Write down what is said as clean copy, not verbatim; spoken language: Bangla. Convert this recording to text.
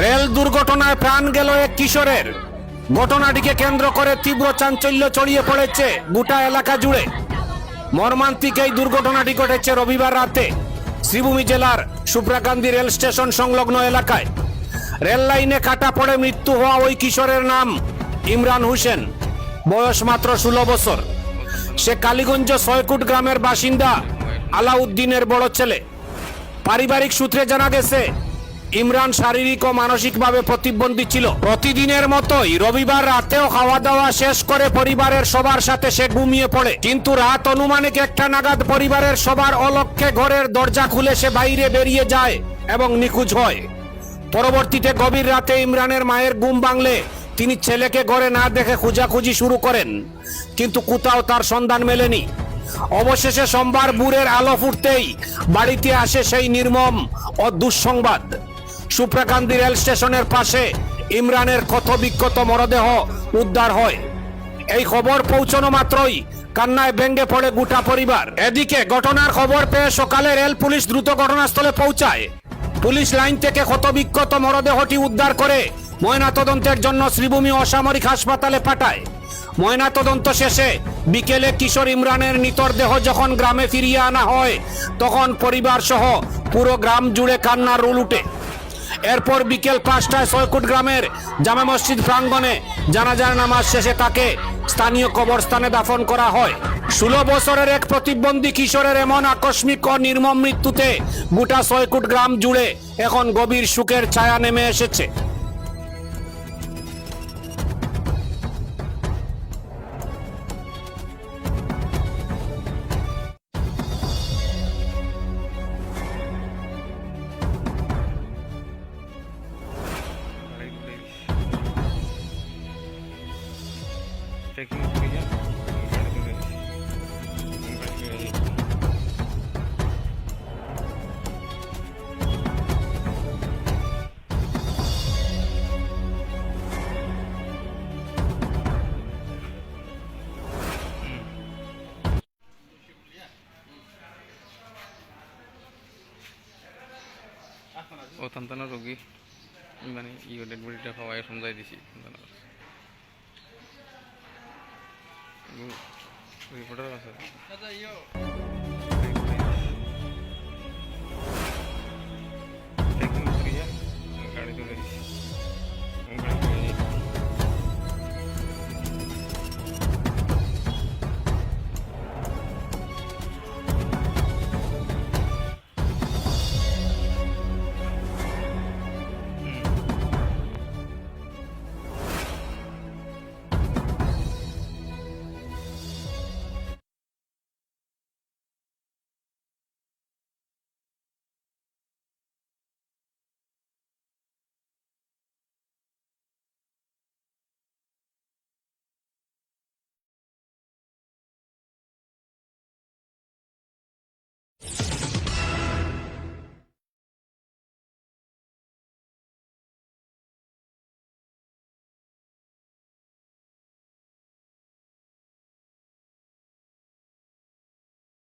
রেল দুর্ঘটনায় প্রাণ গেল এক কিশোরের। ঘটনাটিকে কেন্দ্র করে তীব্র চাঞ্চল্য ছড়িয়ে পড়েছে গোটা এলাকা জুড়ে। মর্মান্তিক এই দুর্ঘটনাটি ঘটেছে রবিবার রাতে শ্রীভূমি জেলার সুপ্রাকান্দি রেল স্টেশন সংলগ্ন এলাকায়। রেল লাইনে কাটা পড়ে মৃত্যু হওয়া ওই কিশোরের নাম ইমরান হোসেন, বয়স মাত্র 16 বছর। সে কালীগঞ্জ 6 গ্রামের বাসিন্দা আলাউদ্দিনের বড় ছেলে। পারিবারিক সূত্রে জানা গেছে ইমরান শারীরিক ও মানসিকভাবে প্রতিবন্ধী ছিল। প্রতিদিনের মতোই রবিবার রাতেও খাওয়া দাওয়া শেষ করে পরিবারের সবার সাথে সে ঘুমিয়ে পড়ে, কিন্তু রাত অনুমানিক 1টা নাগাদ পরিবারের সবার অলক্ষ্যে ঘরের দরজা খুলে সে বাইরে বেরিয়ে যায় এবং নিখোঁজ হয়। পরবর্তীতে গভীর রাতে ইমরানের মায়ের ঘুম ভাঙলে তিনি ছেলেকে ঘরে না দেখে খোঁজাখুঁজি শুরু করেন, কিন্তু কোথাও তার সন্ধান মেলেনি। অবশেষে সোমবার ভোরের আলো ফুটতেই বাড়িতে আসে সেই নির্মম ও দুঃসংবাদ। সুপ্রাকান্দি রেল স্টেশনের পাশে ইমরানের ক্ষতবিক্ষত মরদেহ উদ্ধার হয়। এই খবর পৌঁছানো মাত্রই কান্নায় ভেঙে পড়ে গোটা পরিবার। এদিকে ঘটনার খবর পেয়ে সকালে রেল পুলিশ দ্রুত ঘটনাস্থলে পৌঁছায়। পুলিশ লাইন থেকে ক্ষতবিক্ষত মরদেহটি উদ্ধার করে ময়নাতদন্তের জন্য শ্রীভূমি অসামরিক হাসপাতালে পাঠায়। ময়নাতদন্ত শেষে বিকেলে কিশোর ইমরানের মৃতদেহ যখন গ্রামে ফিরিয়ে আনা হয়, তখন পরিবার সহ পুরো গ্রাম জুড়ে কান্নার রোল উঠে। এরপর বিকেল 5টায় 6 গ্রামের জামে মসজিদ প্রাঙ্গণে জানাজার নামাজ শেষে তাকে স্থানীয় কবরস্থানে দাফন করা হয়। 16 বছরের এক প্রতিবন্ধী কিশোরের এমন আকস্মিক ও নির্মম মৃত্যুতে গোটা 6 গ্রাম জুড়ে এখন গভীর শোকের ছায়া নেমে এসেছে। Checking again. ও তান্তানা রোগী মানে ডেড বডিটা খাওয়াই সমঝাই দিছি। রিপোর্টার আছে।